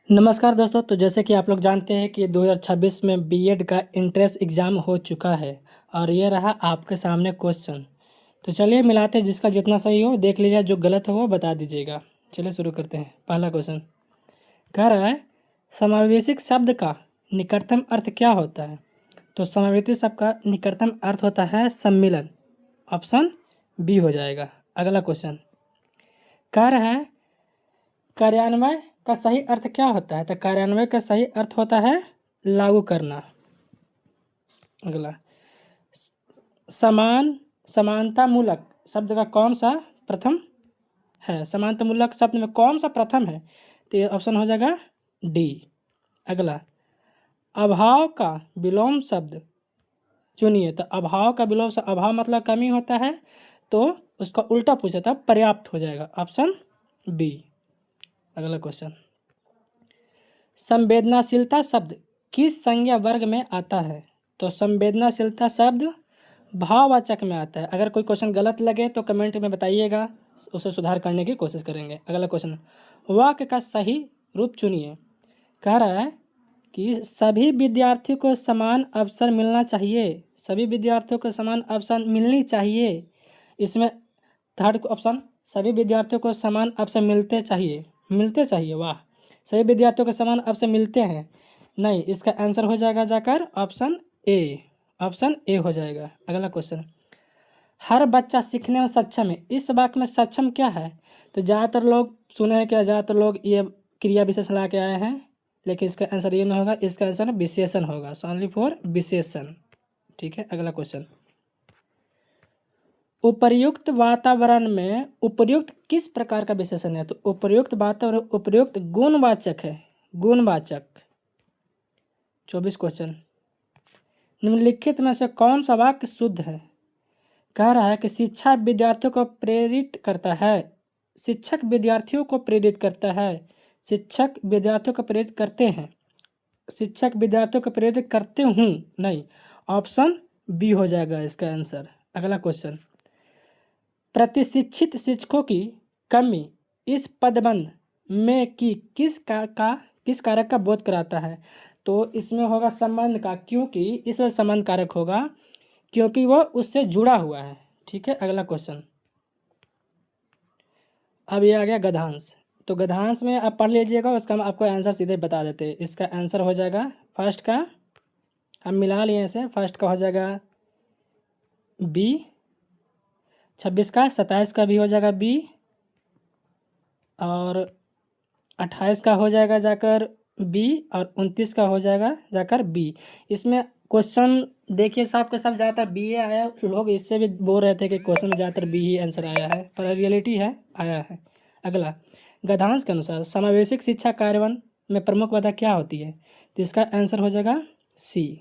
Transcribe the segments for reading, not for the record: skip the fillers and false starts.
नमस्कार दोस्तों। तो जैसे कि आप लोग जानते हैं कि 2026 में बीएड का एंट्रेंस एग्ज़ाम हो चुका है और ये रहा आपके सामने क्वेश्चन। तो चलिए मिलाते हैं, जिसका जितना सही हो देख लीजिए, जो गलत हो वो बता दीजिएगा। चलिए शुरू करते हैं। पहला क्वेश्चन कह रहा है, समावेशी शब्द का निकटतम अर्थ क्या होता है? तो समावेशी शब्द का निकटतम अर्थ होता है सम्मिलन। ऑप्शन बी हो जाएगा। अगला क्वेश्चन कह रहा है, कार्यान्वय का सही अर्थ क्या होता है? तो कार्यान्वय का सही अर्थ होता है लागू करना। अगला, समान समानता मूलक शब्द का कौन सा प्रथम है? समानता मूलक शब्द में कौन सा प्रथम है? तो ये ऑप्शन हो जाएगा डी। अगला, अभाव का विलोम शब्द चुनिए। तो अभाव का विलोम शब्द, अभाव मतलब कमी होता है, तो उसका उल्टा पूछा था, पर्याप्त हो जाएगा। Option B. अगला क्वेश्चन, संवेदनाशीलता शब्द किस संज्ञा वर्ग में आता है? तो संवेदनाशीलता शब्द भाववाचक में आता है। अगर कोई क्वेश्चन गलत लगे तो कमेंट में बताइएगा, उसे सुधार करने की कोशिश करेंगे। अगला क्वेश्चन, वाक्य का सही रूप चुनिए। कह रहा है कि सभी विद्यार्थियों को समान अवसर मिलना चाहिए। सभी विद्यार्थियों को समान अवसर मिलनी चाहिए। इसमें थर्ड ऑप्शन, सभी विद्यार्थियों को समान अवसर मिलते चाहिए। मिलते चाहिए, वाह। सभी विद्यार्थियों को समान अवसर मिलते हैं, नहीं। इसका आंसर हो जाएगा जाकर ऑप्शन ए। ऑप्शन ए हो जाएगा। अगला क्वेश्चन, हर बच्चा सीखने में सक्षम है। इस वाक्य में सक्षम क्या है? तो ज़्यादातर लोग सुने हैं, क्या ज़्यादातर लोग ये क्रिया विशेषण ला के आए हैं, लेकिन इसका आंसर ये नहीं होगा। इसका आंसर विशेषण होगा, ओनली फॉर विशेषण। ठीक है। अगला क्वेश्चन, उपर्युक्त वातावरण में उपर्युक्त किस प्रकार का विशेषण है? तो उपर्युक्त वातावरण उपर्युक्त गुणवाचक है, गुणवाचक। 24 क्वेश्चन, निम्नलिखित में से कौन सा वाक्य शुद्ध है? कह रहा है कि शिक्षा विद्यार्थियों को प्रेरित करता है। शिक्षक विद्यार्थियों को प्रेरित करता है। शिक्षक विद्यार्थियों को प्रेरित करते हैं। शिक्षक विद्यार्थियों को प्रेरित करते हूँ, नहीं। ऑप्शन बी हो जाएगा इसका आंसर। अगला क्वेश्चन, प्रतिशिक्षित शिक्षकों की कमी इस पदबंध में की किस कारक का बोध कराता है? तो इसमें होगा संबंध का, क्योंकि इसलिए संबंध कारक होगा, क्योंकि वह उससे जुड़ा हुआ है। ठीक है। अगला क्वेश्चन, अब ये आ गया गद्यांश। तो गद्यांश में आप पढ़ लीजिएगा, उसका हम आपको आंसर सीधे बता देते हैं। इसका आंसर हो जाएगा फर्स्ट का, हम मिला लिए इसे, फर्स्ट का हो जाएगा बी, 26 का 27 का भी हो जाएगा बी, और 28 का हो जाएगा जाकर बी, और 29 का हो जाएगा जाकर बी। इसमें क्वेश्चन देखिए, सब के सब ज़्यादातर बी ए आया। लोग इससे भी बोल रहे थे कि क्वेश्चन में ज़्यादातर बी ही आंसर आया है, पर रियलिटी है आया है। अगला, गद्यांश के अनुसार समावेशिक शिक्षा कार्यान्वयन में प्रमुख बाधा क्या होती है? तो इसका आंसर हो जाएगा सी।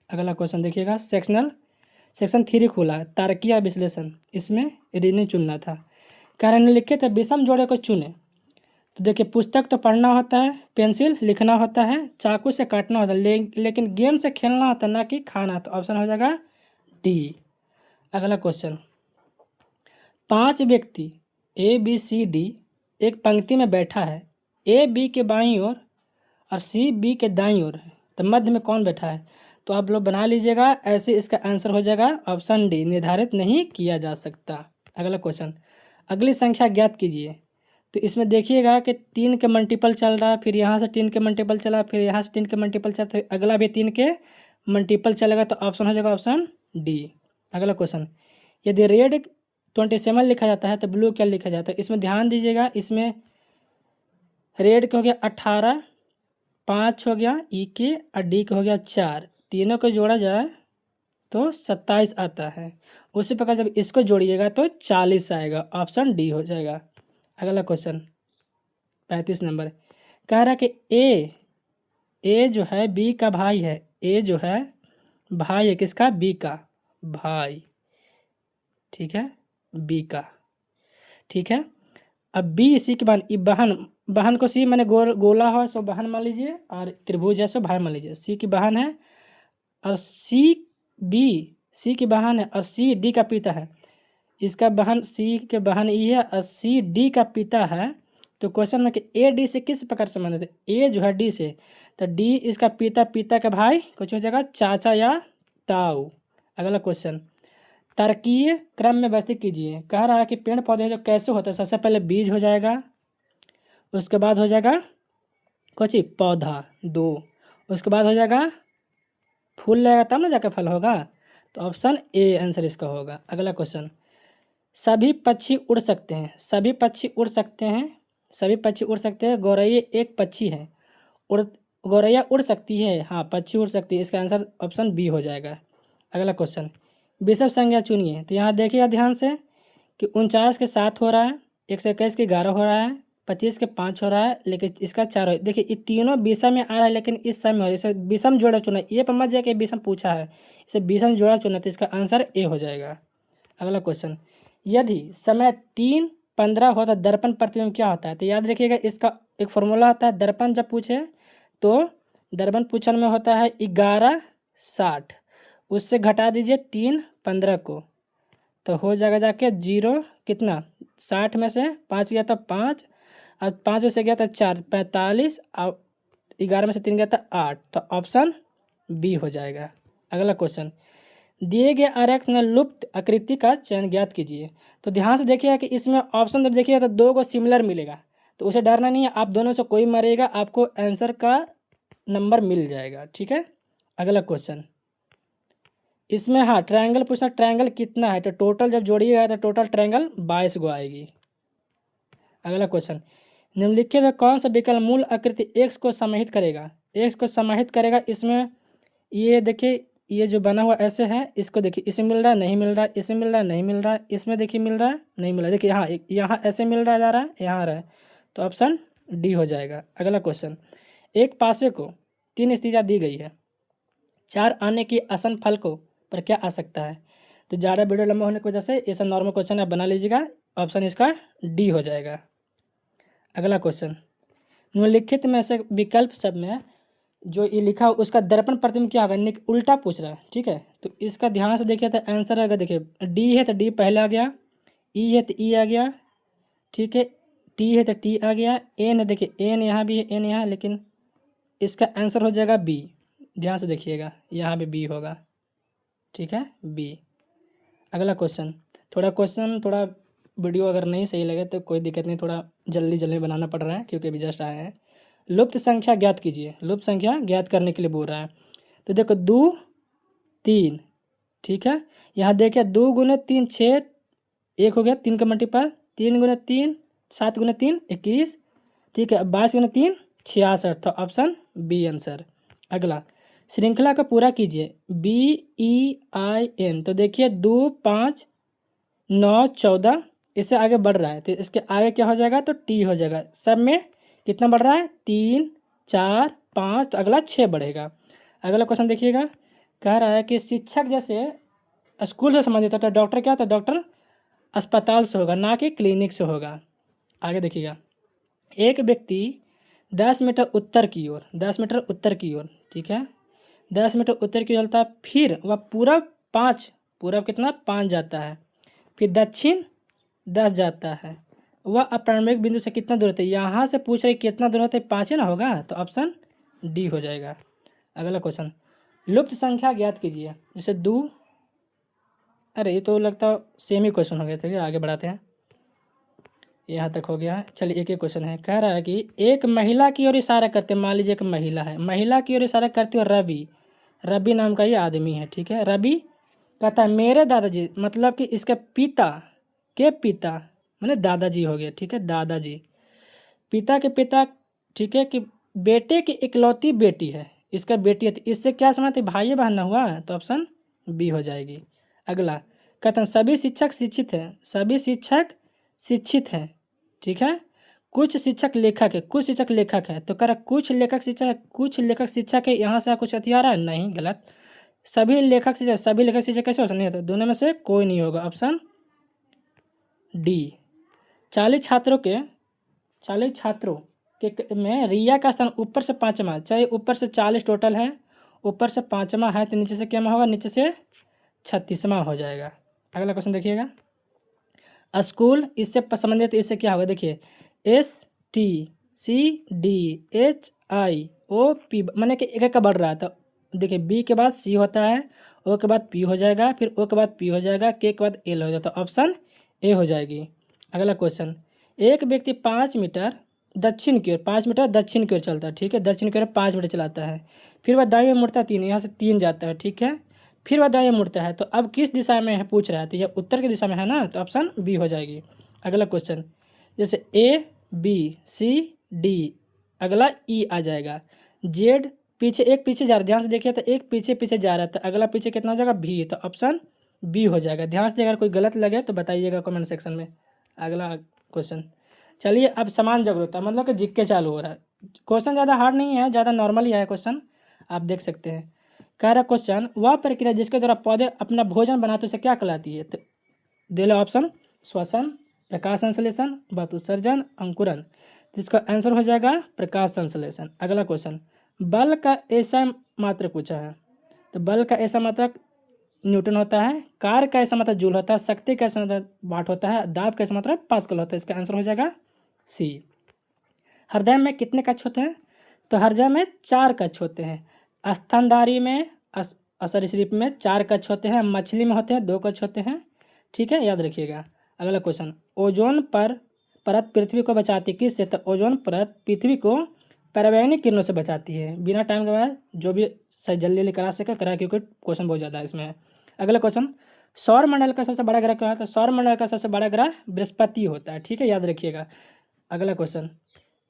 अगला क्वेश्चन देखिएगा, सेक्शन 3 खुला है, तार्किक विश्लेषण। इसमें रीजनिंग चुनना था। कार्य लिखे थे, विषम जोड़े को चुने। तो देखिए, पुस्तक तो पढ़ना होता है, पेंसिल लिखना होता है, चाकू से काटना होता है, लेकिन गेम से खेलना होता है, ना कि खाना। तो ऑप्शन हो जाएगा डी। अगला क्वेश्चन, 5 व्यक्ति ए बी सी डी एक पंक्ति में बैठा है। ए बी के बाईं ओर और सी बी के दाईं ओर है, तो मध्य में कौन बैठा है? तो आप लोग बना लीजिएगा ऐसे। इसका आंसर हो जाएगा ऑप्शन डी, निर्धारित नहीं किया जा सकता। अगला क्वेश्चन, अगली संख्या ज्ञात कीजिए। तो इसमें देखिएगा कि 3 के मल्टीपल चल रहा है, फिर यहाँ से 3 के मल्टीपल चला, फिर यहाँ से 3 के मल्टीपल चला, तो अगला भी 3 के मल्टीपल चलेगा। तो ऑप्शन हो जाएगा ऑप्शन डी। अगला क्वेश्चन, यदि रेड 27 लिखा जाता है तो ब्लू क्या लिखा जाता है? इसमें ध्यान दीजिएगा। इसमें रेड का हो गया 18, 5 हो गया ई के, और डी का हो गया 4। तीनों को जोड़ा जाए तो 27 आता है। उसी प्रकार जब इसको जोड़िएगा तो 40 आएगा। ऑप्शन डी हो जाएगा। अगला क्वेश्चन 35 नंबर, कह रहा है कि ए जो है बी का भाई है। ए जो है भाई है किसका? बी का भाई। ठीक है, बी का। ठीक है। अब बी सी की बहन, बहन को सी मैंने गोला हो सो बहन मान लीजिए, और त्रिभुज है सो भाई मान लीजिए। सी की बहन है, और सी की बहन है, और सी डी का पिता है। इसका बहन सी के बहन ई है, और सी डी का पिता है। तो क्वेश्चन में कि ए डी से किस प्रकार संबंधित है, ए जो है डी से, तो डी इसका पिता, पिता का भाई कुछ हो जाएगा चाचा या ताऊ। अगला क्वेश्चन, तारकीय क्रम में व्यवस्थित कीजिए। कह रहा है कि पेड़ पौधे जो कैसे होते हैं, सबसे पहले बीज हो जाएगा, उसके बाद हो जाएगा कुछ पौधा 2, उसके बाद हो जाएगा फूल लगेगा तब ना जाकर फल होगा, तो ऑप्शन ए आंसर इसका होगा। अगला क्वेश्चन, सभी पक्षी उड़ सकते हैं, सभी पक्षी उड़ सकते हैं, सभी पक्षी उड़ सकते हैं, गौरैया एक पक्षी है, उड़ गौरैया उड़ सकती है, हाँ पक्षी उड़ सकती है, इसका आंसर ऑप्शन बी हो जाएगा। अगला क्वेश्चन, विषम संज्ञा चुनिए। तो यहाँ देखिएगा ध्यान से कि 49 के 7 हो रहा है, 121 के 11 हो रहा है, 25 के 5 हो रहा है, लेकिन इसका 4 हो। देखिए ये तीनों विषम में आ रहा है, लेकिन इस समय हो रहा है, इसे विषम जोड़ा चुना, ये पर मत जाए कि विषम पूछा है, इसे विषम जोड़ा चुना, तो इसका आंसर ए हो जाएगा। अगला क्वेश्चन, यदि समय 3:15 हो तो दर्पण प्रतिबिंब क्या होता है। तो याद रखिएगा इसका एक फॉर्मूला होता है, दर्पण जब पूछे तो दर्पण पूछन में होता है 11:60, उससे घटा दीजिए 3:15 को, तो हो जाएगा जाके 0 कितना 60 में से 5 गया था 5, अब 5 में से गया था 4 45, और 11 में से 3 गया था 8, तो ऑप्शन बी हो जाएगा। अगला क्वेश्चन, दिए गए आरेख में लुप्त आकृति का चयन ज्ञात कीजिए। तो ध्यान से देखिएगा कि इसमें ऑप्शन जब देखिएगा तो 2 को सिमिलर मिलेगा, तो उसे डरना नहीं है, आप दोनों से कोई मरेगा, आपको आंसर का नंबर मिल जाएगा, ठीक है। अगला क्वेश्चन, इसमें हाँ ट्रायंगल पूछना, ट्रायंगल कितना है, तो टोटल जब जोड़िएगा तो टोटल ट्रायंगल 22 गो आएगी। अगला क्वेश्चन, निम्नलिखित में कौन सा विकल्प मूल आकृति एक्स को समाहित करेगा, एक्स को समाहित करेगा। इसमें ये देखिए ये जो बना हुआ ऐसे है, इसको देखिए इसमें मिल रहा है नहीं मिल रहा है, इसमें मिल रहा है नहीं मिल रहा है, इसमें देखिए मिल रहा है नहीं मिल रहा है, देखिए यहाँ यहाँ ऐसे मिल रहा जा रहा है, यहाँ आ रहा है, तो ऑप्शन डी हो जाएगा। अगला क्वेश्चन, एक पासे को 3 स्थितियाँ दी गई है, 4 आने की आसन फल को पर क्या आ सकता है। तो ज़्यादा वीडियो लंबा होने की वजह से ये सब नॉर्मल क्वेश्चन आप बना लीजिएगा, ऑप्शन इसका डी हो जाएगा। अगला क्वेश्चन, निम्नलिखित में से विकल्प सब में जो ये लिखा हो उसका दर्पण प्रतिबिंब क्या होगा, उल्टा पूछ रहा है, ठीक है। तो इसका ध्यान से देखिए, तो आंसर आएगा, देखिए डी है तो डी पहले आ गया, ई है तो ई आ गया, ठीक है, टी है तो टी आ गया, एन है देखिए एन यहाँ भी है, एन यहाँ, लेकिन इसका आंसर हो जाएगा बी। ध्यान से देखिएगा यहाँ भी बी होगा, ठीक है बी। अगला क्वेश्चन, थोड़ा वीडियो अगर नहीं सही लगे तो कोई दिक्कत नहीं, थोड़ा जल्दी बनाना पड़ रहा है क्योंकि अभी जस्ट आया है। लुप्त संख्या ज्ञात कीजिए, लुप्त संख्या ज्ञात करने के लिए बोल रहा है। तो देखो 2 3, ठीक है, यहाँ देखिए 2 × 3 6, 1 हो गया 3 का मल्टीपल, 3 × 3 7 × 3 21, ठीक है, 22 × 3 66, तो ऑप्शन बी आंसर। अगला, श्रृंखला का पूरा कीजिए, BEIN। तो देखिए 2 5 9 14, इससे आगे बढ़ रहा है, तो इसके आगे क्या हो जाएगा, तो टी हो जाएगा। सब में कितना बढ़ रहा है 3 4 5, तो अगला 6 बढ़ेगा। अगला क्वेश्चन देखिएगा, कह रहा है कि शिक्षक जैसे स्कूल से संबंधित होता है, डॉक्टर क्या होता है, डॉक्टर अस्पताल से होगा ना कि क्लिनिक से होगा। आगे देखिएगा, एक व्यक्ति 10 मीटर उत्तर की ओर, 10 मीटर उत्तर की ओर, ठीक है, 10 मीटर उत्तर की ओर चलता है, फिर वह पूरब कितना 5 जाता है, फिर दक्षिण 10 जाता है, वह प्रारंभिक बिंदु से कितना दूर होता है। यहाँ से पूछ रहे कितना दूर होता है, 5 ना होगा, तो ऑप्शन डी हो जाएगा। अगला क्वेश्चन, लुप्त संख्या ज्ञात कीजिए। जैसे 2, अरे ये तो लगता सेम ही क्वेश्चन हो गया था, आगे बढ़ाते हैं, यहाँ तक हो गया। चलिए एक क्वेश्चन है, कह रहा है कि एक महिला की ओर इशारा करते, मान लीजिए एक महिला है, महिला की ओर इशारा करते हुए रवि नाम का ये आदमी है, ठीक है, रवि कहता है मेरे दादाजी, मतलब कि इसके पिता के पिता मैंने दादाजी हो गया, ठीक है, दादाजी पिता के पिता, ठीक है, कि बेटे की इकलौती बेटी है, इसका बेटी है, तो इससे क्या समझते भाई बहन ना हुआ, तो ऑप्शन बी हो जाएगी। अगला, कहते हैं सभी शिक्षक शिक्षित हैं, सभी शिक्षक शिक्षित हैं, ठीक है, कुछ शिक्षक लेखक है, कुछ शिक्षक लेखक है, तो कह रहा कुछ लेखक शिक्षक है, यहाँ से कुछ अति आ रहा है, नहीं गलत, सभी लेखक शिक्षक कैसे हो सकते, नहीं होता, दोनों में से कोई नहीं होगा, ऑप्शन डी। 40 छात्रों के में रिया का स्थान ऊपर से 5वां, चाहे ऊपर से 40 टोटल है, ऊपर से 5वां है, तो नीचे से क्या होगा, नीचे से 36वां हो जाएगा। अगला क्वेश्चन देखिएगा, स्कूल इससे संबंधित, इससे क्या होगा, देखिए T C D H I O P, मैंने कि एक एक का बढ़ रहा था। देखिए बी के बाद सी होता है, ओ के बाद पी हो जाएगा, फिर ओ के बाद पी हो जाएगा, के बाद एल हो जाता है, ऑप्शन ए हो जाएगी। अगला क्वेश्चन, एक व्यक्ति 5 मीटर दक्षिण की ओर 5 मीटर दक्षिण की ओर चलता है, ठीक है, दक्षिण की ओर 5 मीटर चलाता है, फिर वह दाएं में मुड़ता है 3, यहाँ से 3 जाता है, ठीक है, फिर वह दाएं में मुड़ता है, तो अब किस दिशा में है पूछ रहा है, तो यह उत्तर की दिशा में है ना, तो ऑप्शन बी हो जाएगी। अगला क्वेश्चन, जैसे ए बी सी डी, अगला ई आ जाएगा, जेड पीछे एक पीछे जा रहा है, ध्यान से देखिए तो एक पीछे पीछे जा रहा है, तो अगला पीछे कितना हो जाएगा भी, तो ऑप्शन बी हो जाएगा। ध्यान से अगर कोई गलत लगे तो बताइएगा कमेंट सेक्शन में। अगला क्वेश्चन, चलिए अब समान जगरूकता मतलब कि जिक्के चालू हो रहा है। क्वेश्चन ज़्यादा हार्ड नहीं है, ज़्यादा नॉर्मल ही है क्वेश्चन, आप देख सकते हैं। कह रहा क्वेश्चन, वह प्रक्रिया जिसके द्वारा पौधे अपना भोजन बनाते उसे क्या कहलाती है, तो दे लो ऑप्शन, श्वसन, प्रकाश संश्लेषण, बहुत्सर्जन, अंकुरन, जिसका आंसर हो जाएगा प्रकाश संश्लेषण। अगला क्वेश्चन, बल का ऐसा मात्रक पूछा है, तो बल का ऐसा मात्रक न्यूटन होता है, कार्य का ऐसा मात्रक जूल होता है, शक्ति का ऐसा मात्रक वाट होता है, दाब का ऐसा मात्रक पास्कल होता है, इसका आंसर हो जाएगा सी। हृदय में कितने कक्ष होते हैं, तो हृदय में 4 कक्ष होते हैं, स्तनधारी में असरीसृप में 4 कक्ष होते हैं, मछली में होते हैं 2 कक्ष होते हैं, ठीक है, याद रखिएगा। अगला क्वेश्चन, ओजोन परत पृथ्वी को बचाती किससे, तो ओजोन परत पृथ्वी को पराबैंगनी किरणों से बचाती है। बिना टाइम के बाद जो भी सही जल्दी जल्दी करा सके करा, क्योंकि क्वेश्चन बहुत ज़्यादा है इसमें। अगला क्वेश्चन, सौर मंडल का सबसे बड़ा ग्रह क्या होता है, सौर मंडल का सबसे बड़ा ग्रह बृहस्पति होता है, ठीक है, याद रखिएगा। अगला क्वेश्चन,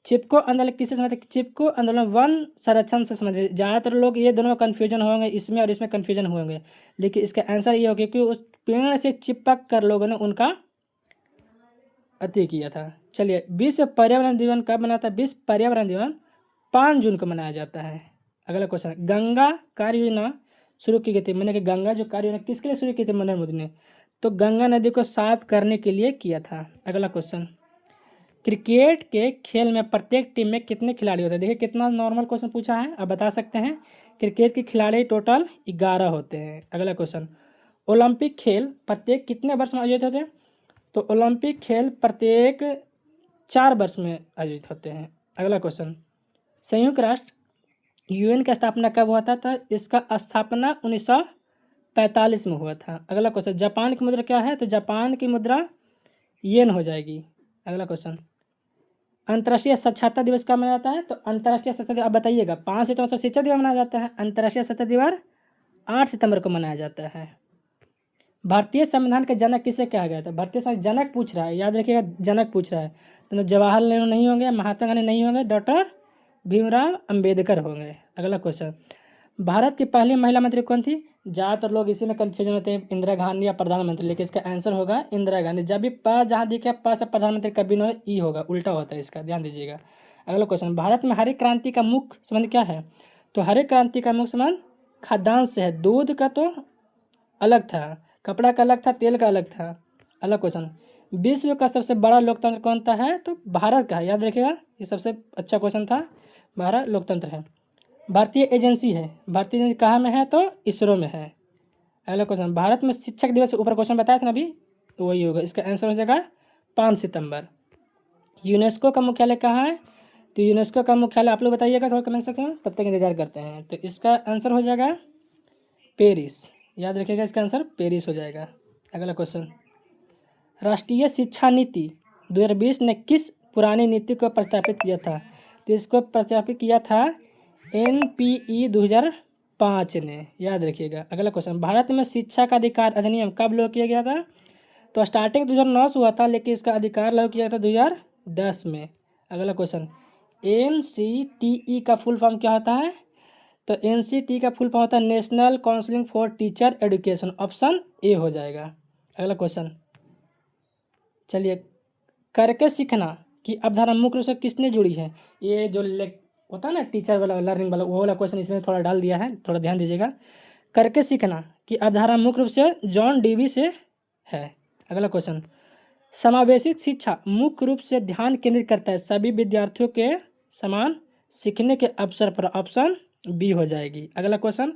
चिपको आंदोलन किससे संबंधित, चिपको आंदोलन वन संरक्षण से संबंधित। ज़्यादातर लोग ये दोनों कन्फ्यूजन होंगे, इसमें और इसमें कन्फ्यूजन होंगे, लेकिन इसका आंसर ये होगा कि उस पेड़ से चिपक कर लोगों ने उनका अति किया था। चलिए, विश्व पर्यावरण दिवस कब मनाता है, विश्व पर्यावरण दिवस 5 जून को मनाया जाता है। अगला क्वेश्चन, गंगा कार्य योजना शुरू की गई थी, मैंने कि गंगा जो कार्य योजना किसके लिए शुरू की थी नरेंद्र मोदी ने, तो गंगा नदी को साफ करने के लिए किया था। अगला क्वेश्चन, क्रिकेट के खेल में प्रत्येक टीम में कितने खिलाड़ी होते हैं, देखिए कितना नॉर्मल क्वेश्चन पूछा है, आप बता सकते हैं। क्रिकेट के खिलाड़ी टोटल 11 होते हैं। अगला क्वेश्चन, ओलंपिक खेल प्रत्येक कितने वर्ष में आयोजित होते हैं, तो ओलंपिक खेल प्रत्येक 4 वर्ष में आयोजित होते हैं। अगला क्वेश्चन, संयुक्त राष्ट्र यूएन का स्थापना कब हुआ था, तो इसका स्थापना 1945 में हुआ था। अगला क्वेश्चन, जापान की मुद्रा क्या है, तो जापान की मुद्रा येन हो जाएगी। अगला क्वेश्चन, अंतर्राष्ट्रीय साक्षरता दिवस कब मनाया जाता है, तो अंतर्राष्ट्रीय साक्षरता दिवस आप बताइएगा। 5 सितंबर को शिक्षक दिवस मनाया जाता है, अंतर्राष्ट्रीय साक्षरता दिवस 8 सितंबर को मनाया जाता है। भारतीय संविधान के जनक किसे कहा गया था, भारतीय संविधान जनक पूछ रहा है, याद रखिएगा जनक पूछ रहा है, तो जवाहरलाल नेहरू नहीं होंगे, महात्मा गांधी नहीं होंगे, डॉक्टर भीमराव अंबेडकर होंगे। अगला क्वेश्चन, भारत की पहली महिला मंत्री कौन थी, ज़्यादातर लोग इसी में कन्फ्यूजन होते हैं, इंदिरा गांधी या प्रधानमंत्री, लेकिन इसका आंसर होगा इंदिरा गांधी। जब भी प जहाँ दिखे प से प्रधानमंत्री कभी न ई होगा, उल्टा होता है इसका, ध्यान दीजिएगा। अगला क्वेश्चन, भारत में हरित क्रांति का मुख्य संबंध क्या है, तो हरित क्रांति का मुख्य संबंध खाद्यान्न से है, दूध का तो अलग था, कपड़ा का अलग था, तेल का अलग था। अगला क्वेश्चन, विश्व का सबसे बड़ा लोकतंत्र कौन सा है, तो भारत का है, याद रखिएगा, ये सबसे अच्छा क्वेश्चन था, भारत लोकतंत्र है। भारतीय एजेंसी है, भारतीय एजेंसी कहाँ में है, तो इसरो में है। अगला क्वेश्चन, भारत में शिक्षक दिवस के ऊपर क्वेश्चन बताया था ना अभी, तो वही होगा, इसका आंसर हो जाएगा 5 सितंबर। यूनेस्को का मुख्यालय कहाँ है, तो यूनेस्को का मुख्यालय आप लोग बताइएगा थोड़ा कमेंट सेक्शन में, तब तक इंतजार करते हैं। तो इसका आंसर हो जाएगा पेरिस, याद रखिएगा, इसका आंसर पेरिस हो जाएगा। अगला क्वेश्चन, राष्ट्रीय शिक्षा नीति 2020 ने किस पुरानी नीति को प्रस्तावित किया था, तो इसको प्रस्तावित किया था NPE 2005 ने, याद रखिएगा। अगला क्वेश्चन, भारत में शिक्षा का अधिकार अधिनियम कब लागू किया गया था, तो स्टार्टिंग 2009 से हुआ था, लेकिन इसका अधिकार लागू किया था 2010 में। अगला क्वेश्चन, NCTE का फुल फॉर्म क्या होता है, तो NCTE का फुल फॉर्म होता है national council for teacher education, option A हो जाएगा। अगला क्वेश्चन, चलिए, करके सीखना की अवधारणा मुख्य रूप से किसने जुड़ी है, ये जो होता है ना टीचर वाला लर्निंग वाला, वो वाला क्वेश्चन इसमें थोड़ा डाल दिया है, थोड़ा ध्यान दीजिएगा। करके सीखना की अवधारणा मुख्य रूप से जॉन डीवी से है। अगला क्वेश्चन, समावेशी शिक्षा मुख्य रूप से ध्यान केंद्रित करता है सभी विद्यार्थियों के समान सीखने के अवसर पर, ऑप्शन बी हो जाएगी। अगला क्वेश्चन,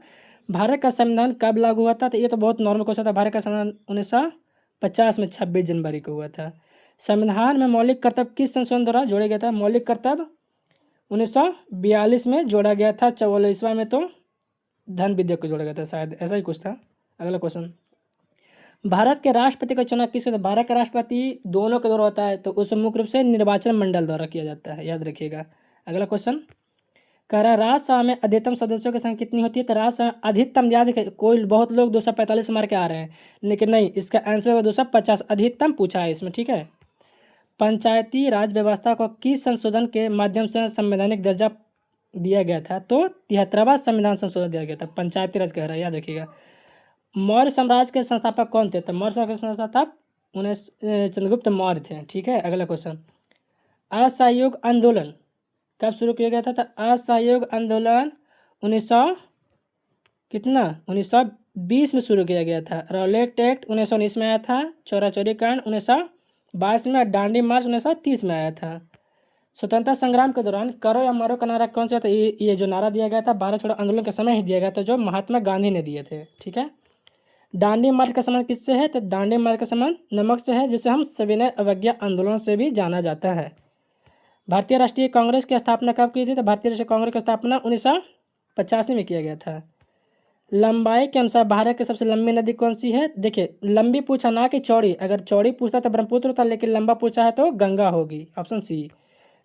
भारत का संविधान कब लागू हुआ था, तो ये तो बहुत नॉर्मल क्वेश्चन था। भारत का संविधान 1950 में 26 जनवरी को हुआ था। संविधान में मौलिक कर्तव्य किस संशोधन द्वारा जोड़ा गया था? मौलिक कर्तव्य 1942 में जोड़ा गया था। 44वां में तो धन विधेयक को जोड़ा गया था, शायद ऐसा ही कुछ था। अगला क्वेश्चन, भारत के राष्ट्रपति का चुनाव किस? भारत का राष्ट्रपति दोनों के द्वारा होता है, तो उसे मुख्य रूप से निर्वाचन मंडल द्वारा किया जाता है, याद रखिएगा। अगला क्वेश्चन, कह रहा है राज्यसभा में अधिकतम सदस्यों की संख्या कितनी होती है? तो राज्यसभा में अधिकतम, याद रखिए, कोई बहुत लोग 245 मार के आ रहे हैं, लेकिन नहीं, इसका आंसर होगा 250, अधिकतम पूछा है इसमें, ठीक है। पंचायती राज व्यवस्था को किस संशोधन के माध्यम से संवैधानिक दर्जा दिया गया था? तो 73वां संविधान संशोधन दिया गया था। पंचायती राज कह रहा है, याद रखिएगा। मौर्य साम्राज्य के संस्थापक कौन थे? तो मौर्य साम्राज्य के संस्थापक उन्हें चंद्रगुप्त मौर्य थे, ठीक है। अगला क्वेश्चन, असहयोग आंदोलन कब शुरू किया गया था? तो असहयोग आंदोलन 1920 में शुरू किया गया था। रॉलेट एक्ट 1919 में आया था। चौरा चौरी कांड 1922 में। डांडी मार्च 1930 में आया था। स्वतंत्रता संग्राम के दौरान करो या मरो का नारा कौन सा था? ये जो नारा दिया गया था भारत छोड़ो आंदोलन के समय ही दिया गया था, जो महात्मा गांधी ने दिए थे, ठीक है। दांडी मार्च का संबंध किससे है? तो दांडी मार्च का संबंध नमक से है, जिसे हम सविनय अवज्ञा आंदोलन से भी जाना जाता है। भारतीय राष्ट्रीय कांग्रेस की स्थापना कब की थी? तो भारतीय राष्ट्रीय कांग्रेस की स्थापना 1985 में किया गया था। लंबाई के अनुसार भारत की सबसे लंबी नदी कौन सी है? देखिए, लंबी पूछा ना कि चौड़ी। अगर चौड़ी पूछता तो ब्रह्मपुत्र होता, लेकिन लंबा पूछा है तो गंगा होगी, ऑप्शन सी।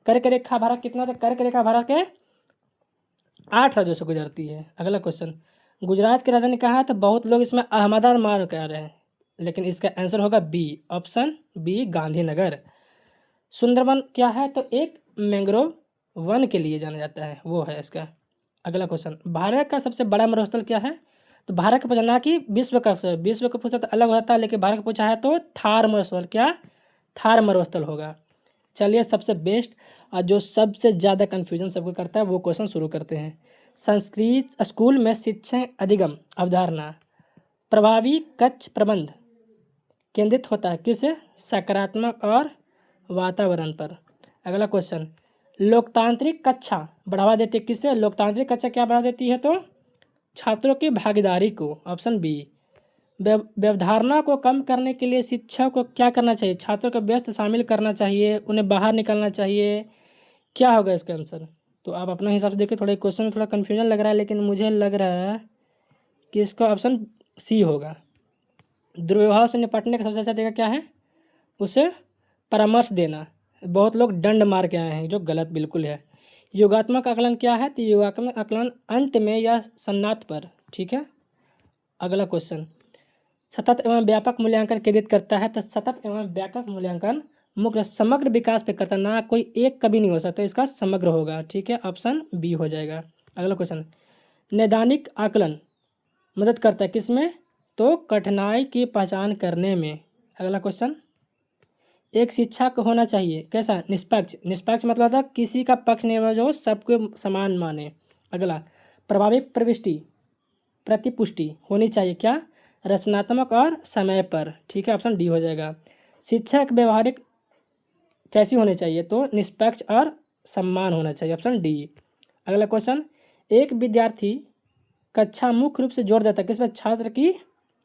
कर्क रेखा भारत कितना था? कर्क रेखा भारत के 8 राज्यों से गुजरती है। अगला क्वेश्चन, गुजरात की राजधानी कहाँ है? तो बहुत लोग इसमें अहमदाबाद कह रहे हैं, लेकिन इसका आंसर होगा B, option B, Gandhinagar. Sundarban क्या है? तो एक मैंग्रोव वन के लिए जाना जाता है, वो है इसका। अगला क्वेश्चन, भारत का सबसे बड़ा मरुस्थल क्या है? तो भारत का पूछा ना कि विश्व का पूछा तो अलग होता है, लेकिन भारत का पूछा है तो थार मरुस्थल, क्या थार मरुस्थल होगा। चलिए, सबसे बेस्ट और जो सबसे ज़्यादा कन्फ्यूजन सबको करता है वो क्वेश्चन शुरू करते हैं। संस्कृत स्कूल में शिक्षण अधिगम अवधारणा प्रभावी कक्ष प्रबंध केंद्रित होता है किस? सकारात्मक और वातावरण पर। अगला क्वेश्चन, लोकतांत्रिक कक्षा बढ़ावा देती है किससे? लोकतांत्रिक कक्षा क्या बढ़ावा देती है? तो छात्रों की भागीदारी को, ऑप्शन बी। व्यवधारणा को कम करने के लिए शिक्षक को क्या करना चाहिए? छात्रों को व्यस्त शामिल करना चाहिए, उन्हें बाहर निकलना चाहिए, क्या होगा इसका आंसर? तो आप अपने हिसाब से देखिए, थोड़ा क्वेश्चन में थोड़ा कन्फ्यूजन लग रहा है, लेकिन मुझे लग रहा है कि इसका ऑप्शन सी होगा। दुर्व्यवहार से निपटने का सबसे अच्छा तरीका क्या है? उसे परामर्श देना। बहुत लोग दंड मार के आए हैं, जो गलत बिल्कुल है। योगात्मक आकलन क्या है? तो योगात्मक आकलन अंत में या सन्नाट पर, ठीक है। अगला क्वेश्चन, सतत एवं व्यापक मूल्यांकन केंद्रित करता है। तो सतत एवं व्यापक मूल्यांकन मुख्य समग्र विकास पे करता, ना कोई एक कभी नहीं हो सकता, इसका समग्र होगा, ठीक है, ऑप्शन बी हो जाएगा। अगला क्वेश्चन, नैदानिक आकलन मदद करता है किसमें? तो कठिनाई की पहचान करने में। अगला क्वेश्चन, एक शिक्षक होना चाहिए कैसा? निष्पक्ष। निष्पक्ष मतलब था किसी का पक्ष नहीं हो, जो सबको समान माने। अगला, प्रभावी प्रविष्टि प्रतिपुष्टि होनी चाहिए, क्या? रचनात्मक और समय पर, ठीक है, ऑप्शन डी हो जाएगा। शिक्षक व्यवहारिक कैसी होनी चाहिए? तो निष्पक्ष और सम्मान होना चाहिए, ऑप्शन डी। अगला क्वेश्चन, एक विद्यार्थी कक्षा मुख्य रूप से जोर देता है किस पर? छात्र की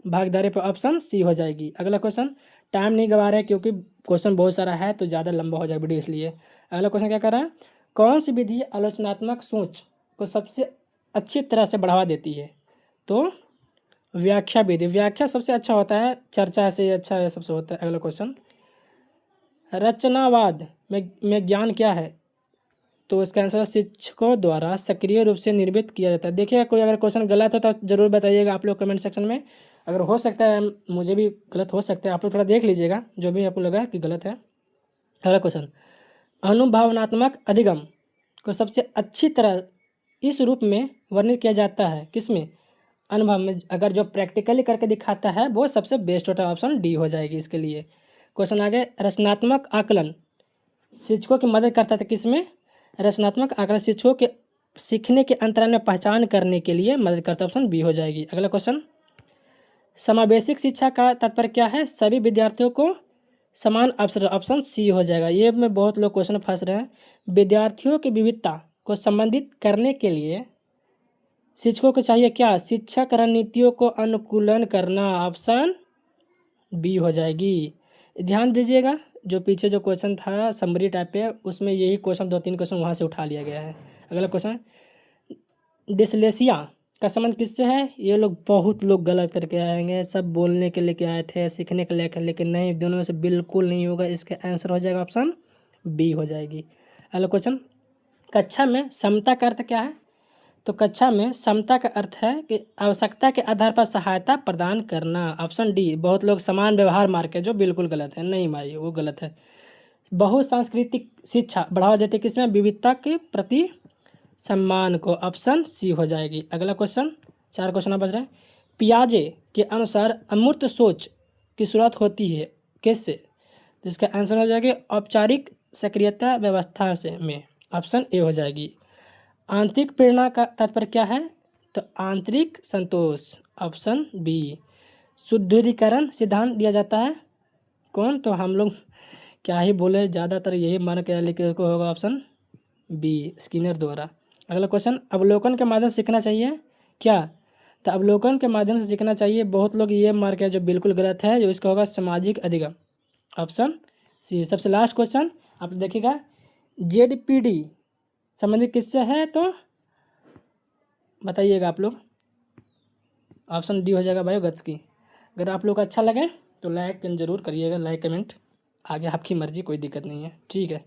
भागीदारी पर, ऑप्शन सी हो जाएगी। अगला क्वेश्चन, टाइम नहीं गवा रहे क्योंकि क्वेश्चन बहुत सारा है तो ज़्यादा लंबा हो जाए वीडियो, इसलिए। अगला क्वेश्चन क्या कर रहा है? कौन सी विधि आलोचनात्मक सोच को सबसे अच्छी तरह से बढ़ावा देती है? तो व्याख्या विधि। व्याख्या सबसे अच्छा होता है, चर्चा से अच्छा है, सबसे होता है। अगला क्वेश्चन, रचनावाद में ज्ञान क्या है? तो इसका आंसर शिक्षकों द्वारा सक्रिय रूप से निर्मित किया जाता है। देखिए, कोई अगर क्वेश्चन गलत हो तो ज़रूर बताइएगा आप लोग कमेंट सेक्शन में। अगर हो सकता है मुझे भी गलत हो सकता है, आप लोग थोड़ा देख लीजिएगा जो भी आपको लगा कि गलत है। अगला क्वेश्चन, अनुभवनात्मक अधिगम को सबसे अच्छी तरह इस रूप में वर्णित किया जाता है किसमें? अनुभव में। अगर जो प्रैक्टिकली करके दिखाता है वो सबसे बेस्ट होता है, ऑप्शन डी हो जाएगी इसके लिए। क्वेश्चन आगे, रचनात्मक आकलन शिक्षकों की मदद करता था किसमें? रचनात्मक आकलन शिक्षकों के सीखने के अंतराल में पहचान करने के लिए मदद करता है, ऑप्शन बी हो जाएगी। अगला क्वेश्चन, समावेशिक शिक्षा का तात्पर्य क्या है? सभी विद्यार्थियों को समान अवसर, ऑप्शन सी हो जाएगा। ये में बहुत लोग क्वेश्चन फंस रहे हैं। विद्यार्थियों की विविधता को संबंधित करने के लिए शिक्षकों को चाहिए क्या? शिक्षक रणनीतियों को अनुकूलन करना, ऑप्शन बी हो जाएगी। ध्यान दीजिएगा, जो पीछे जो क्वेश्चन था समरी टाइप पे, उसमें यही क्वेश्चन 2-3 क्वेश्चन वहाँ से उठा लिया गया है। अगला क्वेश्चन, डिसलेसिया का संबंध किससे है? ये लोग बहुत लोग गलत करके आएंगे, सब बोलने के लेके आए थे, सीखने के लेकर, लेकिन नहीं, दोनों में से बिल्कुल नहीं होगा। इसका आंसर हो जाएगा ऑप्शन बी हो जाएगी। अगला क्वेश्चन, कक्षा में समता का अर्थ क्या है? तो कक्षा में समता का अर्थ है कि आवश्यकता के आधार पर सहायता प्रदान करना। Option D. बहुत लोग समान व्यवहार मार्क है, जो बिल्कुल गलत है। नहीं भाई, वो गलत है। बहुसांस्कृतिक शिक्षा बढ़ावा देते किसमें? विविधता के प्रति सम्मान को। ऑप्शन सी हो जाएगी। अगला क्वेश्चन, 4 क्वेश्चन बच रहे हैं। पियाजे के अनुसार अमूर्त सोच की शुरुआत होती है किससे? तो इसका आंसर हो जाएगा औपचारिक सक्रियता व्यवस्था से में। ऑप्शन ए हो जाएगी। आंतरिक प्रेरणा का तात्पर्य क्या है? तो आंतरिक संतोष। Option B. सुदृढ़ीकरण सिद्धांत दिया जाता है कौन? तो हम लोग क्या ही बोले, ज़्यादातर यही मान के लिखे को होगा ऑप्शन बी, स्किनर द्वारा। अगला क्वेश्चन, अवलोकन के माध्यम से सीखना चाहिए क्या? तो अवलोकन के माध्यम से सीखना चाहिए, बहुत लोग ये मार्क है जो बिल्कुल गलत है, जो इसका होगा सामाजिक अधिगम। Option C. सबसे लास्ट क्वेश्चन आप देखिएगा, जेडपीडी संबंधित किससे है? तो बताइएगा आप लोग। ऑप्शन डी हो जाएगा बायोगैस की। अगर आप लोग को अच्छा लगे तो लाइक ज़रूर करिएगा, लाइक कमेंट। आगे आपकी मर्जी, कोई दिक्कत नहीं है। ठीक है।